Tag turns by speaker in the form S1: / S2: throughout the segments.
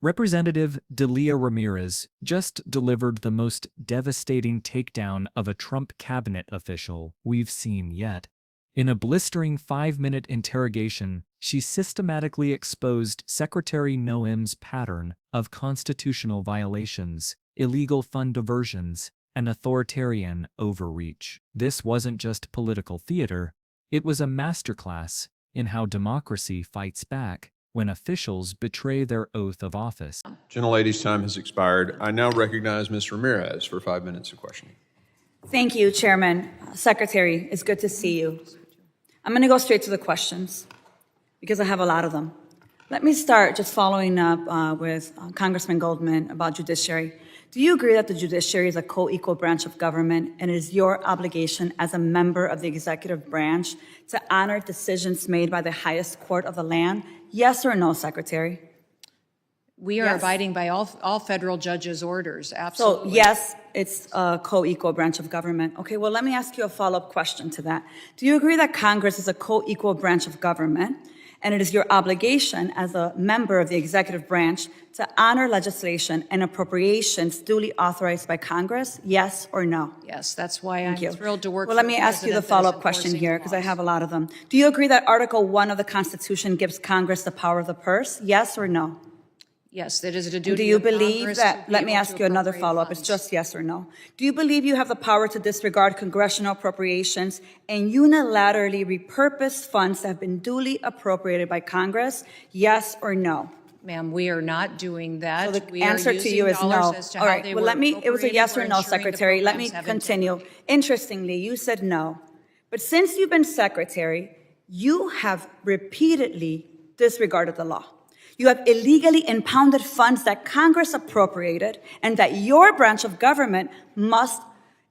S1: Representative Delia Ramirez just delivered the most devastating takedown of a Trump cabinet official we've seen yet. In a blistering 5-minute interrogation, she systematically exposed Secretary Noem's pattern of constitutional violations, illegal fund diversions, and authoritarian overreach. This wasn't just political theater, it was a masterclass in how democracy fights back when officials betray their oath of office.
S2: Gentlelady's time has expired. I now recognize Ms. Ramirez for 5 minutes of questioning.
S3: Thank you, Chairman. Secretary, it's good to see you. I'm going to go straight to the questions because I have a lot of them. Let me start just following up with Congressman Goldman about judiciary. Do you agree that the judiciary is a co-equal branch of government and it is your obligation as a member of the executive branch to honor decisions made by the highest court of the land? Yes or no, Secretary?
S4: We are
S3: Yes.
S4: abiding by all federal judges' orders, absolutely.
S3: So yes, it's a co-equal branch of government. Okay, well, let me ask you a follow-up question to that. Do you agree that Congress is a co-equal branch of government and it is your obligation as a member of the executive branch to honor legislation and appropriations duly authorized by Congress? Yes or no?
S4: Yes, that's why I'm
S3: Thank you.
S4: thrilled to work
S3: Well,
S4: for
S3: let me
S4: a
S3: ask you the
S4: president that is
S3: follow-up question
S4: enforcing
S3: here
S4: the
S3: because I
S4: laws.
S3: have a lot of them. Do you agree that Article 1 of the Constitution gives Congress the power of the purse? Yes or no?
S4: Yes, that is a duty
S3: Do you
S4: of
S3: believe
S4: Congress
S3: that,
S4: to be
S3: let me
S4: able
S3: ask
S4: to
S3: you another
S4: appropriate
S3: follow-up, it's
S4: funds.
S3: just yes or no. Do you believe you have the power to disregard congressional appropriations and unilaterally repurpose funds that have been duly appropriated by Congress? Yes or no?
S4: Ma'am, we are not doing that.
S3: So the
S4: We are
S3: answer to
S4: using
S3: you is
S4: dollars
S3: no.
S4: as to
S3: All
S4: how
S3: right,
S4: they
S3: well,
S4: were
S3: it was a
S4: appropriated.
S3: yes
S4: We're
S3: or no,
S4: ensuring the
S3: Secretary. Let me
S4: programs have
S3: continue.
S4: integrity.
S3: Interestingly, you said no. But since you've been Secretary, you have repeatedly disregarded the law. You have illegally impounded funds that Congress appropriated and that your branch of government must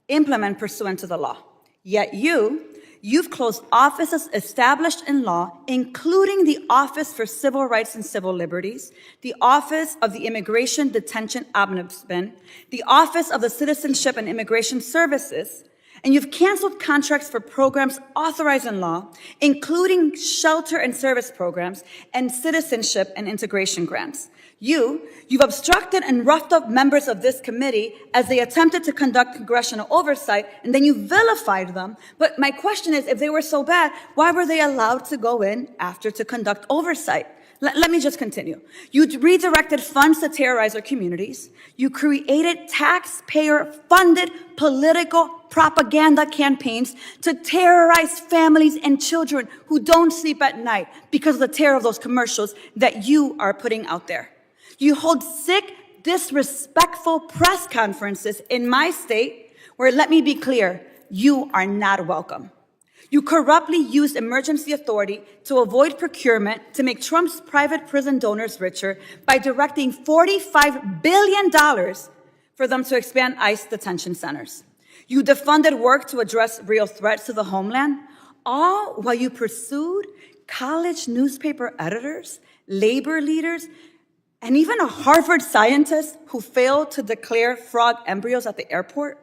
S3: implement pursuant to the law. Yet you've closed offices established in law, including the Office for Civil Rights and Civil Liberties, the Office of the Immigration Detention Ombudsman, the Office of the Citizenship and Immigration Services, and you've canceled contracts for programs authorized in law, including shelter and service programs and citizenship and integration grants. You've obstructed and roughed up members of this committee as they attempted to conduct congressional oversight, and then you vilified them. But my question is, if they were so bad, why were they allowed to go in after to conduct oversight? Let me just continue. You redirected funds to terrorize our communities. You created taxpayer-funded political propaganda campaigns to terrorize families and children who don't sleep at night because of the terror of those commercials that you are putting out there. You hold sick, disrespectful press conferences in my state where, let me be clear, you are not welcome. You corruptly used emergency authority to avoid procurement to make Trump's private prison donors richer by directing $45 billion for them to expand ICE detention centers. You defunded work to address real threats to the homeland, all while you pursued college newspaper editors, labor leaders, and even a Harvard scientist who failed to declare frog embryos at the airport.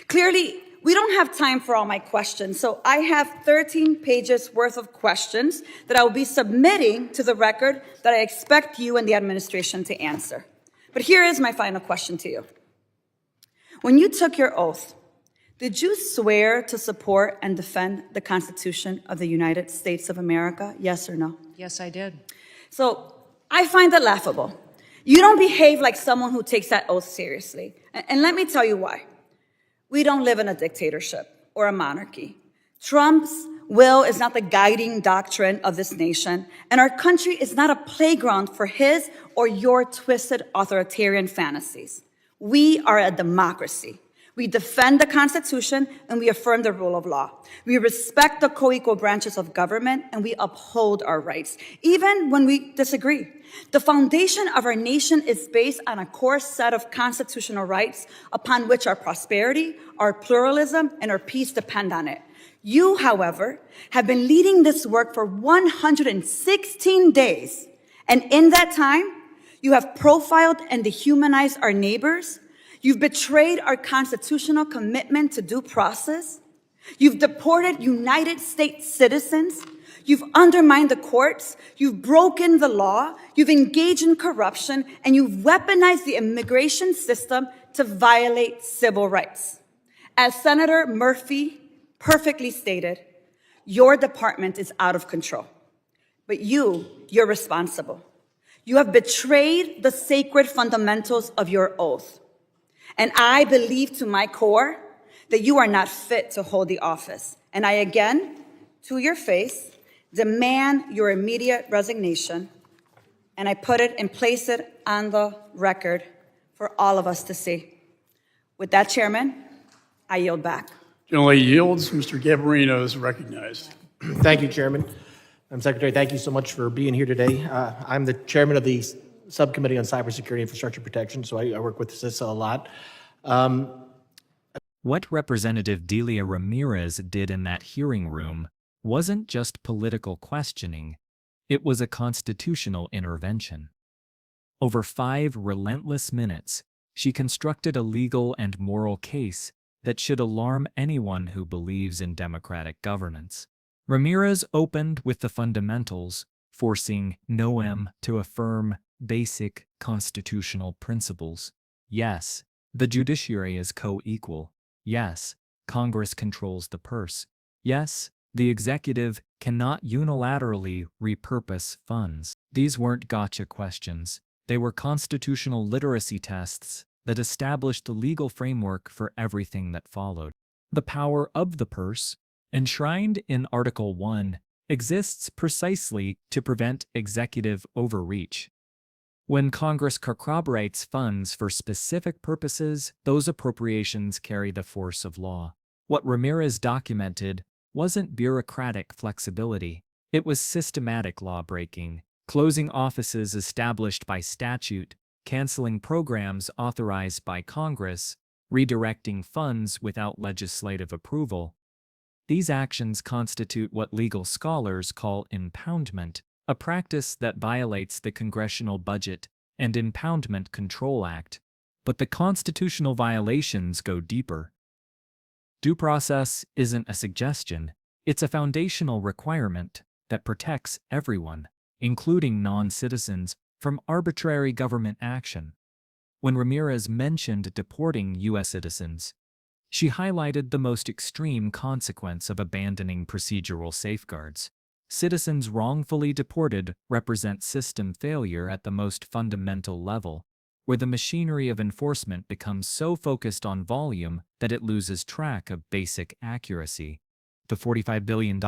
S3: Clearly, we don't have time for all my questions, so I have 13 pages worth of questions that I will be submitting to the record that I expect you and the administration to answer. But here is my final question to you. When you took your oath, did you swear to support and defend the Constitution of the United States of America? Yes or no?
S4: Yes, I did.
S3: So I find it laughable. You don't behave like someone who takes that oath seriously. And let me tell you why. We don't live in a dictatorship or a monarchy. Trump's will is not the guiding doctrine of this nation, and our country is not a playground for his or your twisted authoritarian fantasies. We are a democracy. We defend the Constitution and we affirm the rule of law. We respect the co-equal branches of government and we uphold our rights, even when we disagree. The foundation of our nation is based on a core set of constitutional rights upon which our prosperity, our pluralism, and our peace depend on it. You, however, have been leading this work for 116 days. And in that time, you have profiled and dehumanized our neighbors. You've betrayed our constitutional commitment to due process. You've deported United States citizens. You've undermined the courts, you've broken the law, you've engaged in corruption, and you've weaponized the immigration system to violate civil rights. As Senator Murphy perfectly stated, your department is out of control. But you're responsible. You have betrayed the sacred fundamentals of your oath. And I believe to my core that you are not fit to hold the office. And I again, to your face, demand your immediate resignation. And I put it and place it on the record for all of us to see. With that, Chairman, I yield back.
S5: Generally yields. Mr. Gabarino is recognized.
S6: Thank you, Chairman. Secretary, thank you so much for being here today. I'm the chairman of the Subcommittee on Cybersecurity Infrastructure Protection, so I work with CISA a lot.
S1: What Representative Delia Ramirez did in that hearing room wasn't just political questioning, it was a constitutional intervention. Over 5 relentless minutes, she constructed a legal and moral case that should alarm anyone who believes in democratic governance. Ramirez opened with the fundamentals, forcing Noem to affirm basic constitutional principles. Yes, the judiciary is co-equal. Yes, Congress controls the purse. Yes, the executive cannot unilaterally repurpose funds. These weren't gotcha questions. They were constitutional literacy tests that established the legal framework for everything that followed. The power of the purse, enshrined in Article 1, exists precisely to prevent executive overreach. When Congress corroborates funds for specific purposes, those appropriations carry the force of law. What Ramirez documented wasn't bureaucratic flexibility. It was systematic lawbreaking, closing offices established by statute, canceling programs authorized by Congress, redirecting funds without legislative approval. These actions constitute what legal scholars call impoundment, a practice that violates the Congressional Budget and Impoundment Control Act. But the constitutional violations go deeper. Due process isn't a suggestion, it's a foundational requirement that protects everyone, including non-citizens, from arbitrary government action. When Ramirez mentioned deporting U.S. citizens, she highlighted the most extreme consequence of abandoning procedural safeguards. Citizens wrongfully deported represent system failure at the most fundamental level, where the machinery of enforcement becomes so focused on volume that it loses track of basic accuracy. The $45 billion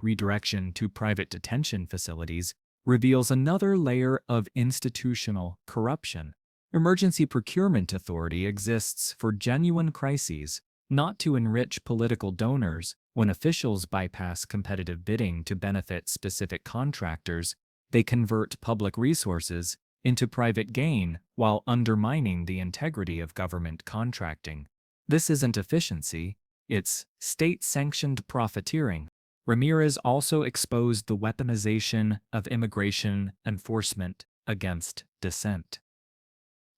S1: redirection to private detention facilities reveals another layer of institutional corruption. Emergency procurement authority exists for genuine crises, not to enrich political donors. When officials bypass competitive bidding to benefit specific contractors, they convert public resources into private gain while undermining the integrity of government contracting. This isn't efficiency, it's state-sanctioned profiteering. Ramirez also exposed the weaponization of immigration enforcement against dissent.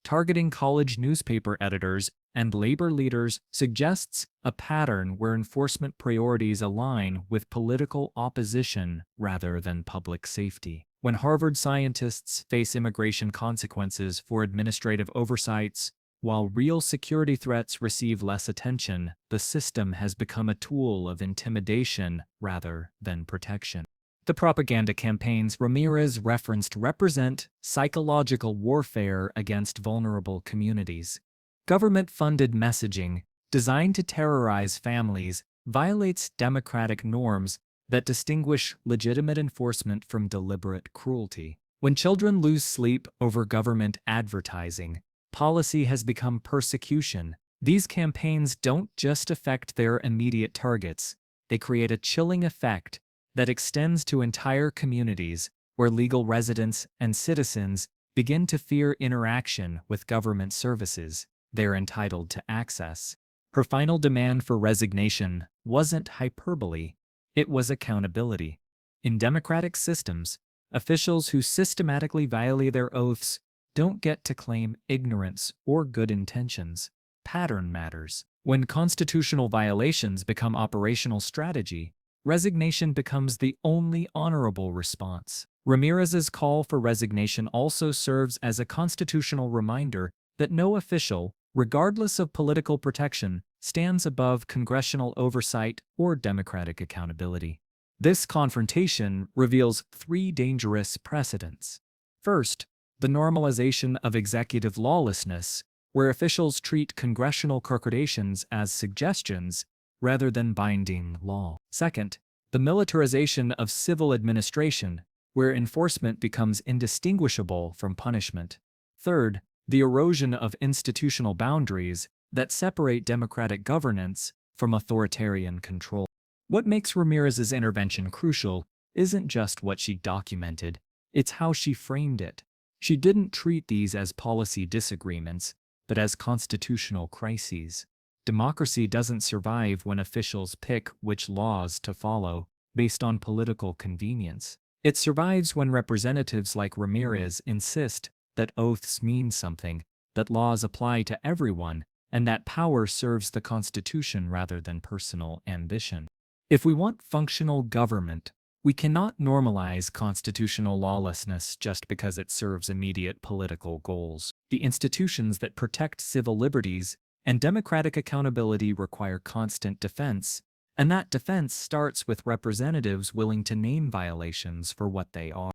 S1: Targeting college newspaper editors and labor leaders suggests a pattern where enforcement priorities align with political opposition rather than public safety. When Harvard scientists face immigration consequences for administrative oversights, while real security threats receive less attention, the system has become a tool of intimidation rather than protection. The propaganda campaigns Ramirez referenced represent psychological warfare against vulnerable communities. Government-funded messaging, designed to terrorize families, violates democratic norms that distinguish legitimate enforcement from deliberate cruelty. When children lose sleep over government advertising, policy has become persecution. These campaigns don't just affect their immediate targets, they create a chilling effect that extends to entire communities where legal residents and citizens begin to fear interaction with government services they're entitled to access. Her final demand for resignation wasn't hyperbole, it was accountability. In democratic systems, officials who systematically violate their oaths don't get to claim ignorance or good intentions. Pattern matters. When constitutional violations become operational strategy, resignation becomes the only honorable response. Ramirez's call for resignation also serves as a constitutional reminder that no official, regardless of political protection, stands above congressional oversight or democratic accountability. This confrontation reveals three dangerous precedents. First, the normalization of executive lawlessness, where officials treat congressional concordatations as suggestions rather than binding law. Second, the militarization of civil administration, where enforcement becomes indistinguishable from punishment. Third, the erosion of institutional boundaries that separate democratic governance from authoritarian control. What makes Ramirez's intervention crucial isn't just what she documented, it's how she framed it. She didn't treat these as policy disagreements, but as constitutional crises. Democracy doesn't survive when officials pick which laws to follow based on political convenience. It survives when representatives like Ramirez insist that oaths mean something, that laws apply to everyone, and that power serves the Constitution rather than personal ambition. If we want functional government, we cannot normalize constitutional lawlessness just because it serves immediate political goals. The institutions that protect civil liberties and democratic accountability require constant defense, and that defense starts with representatives willing to name violations for what they are.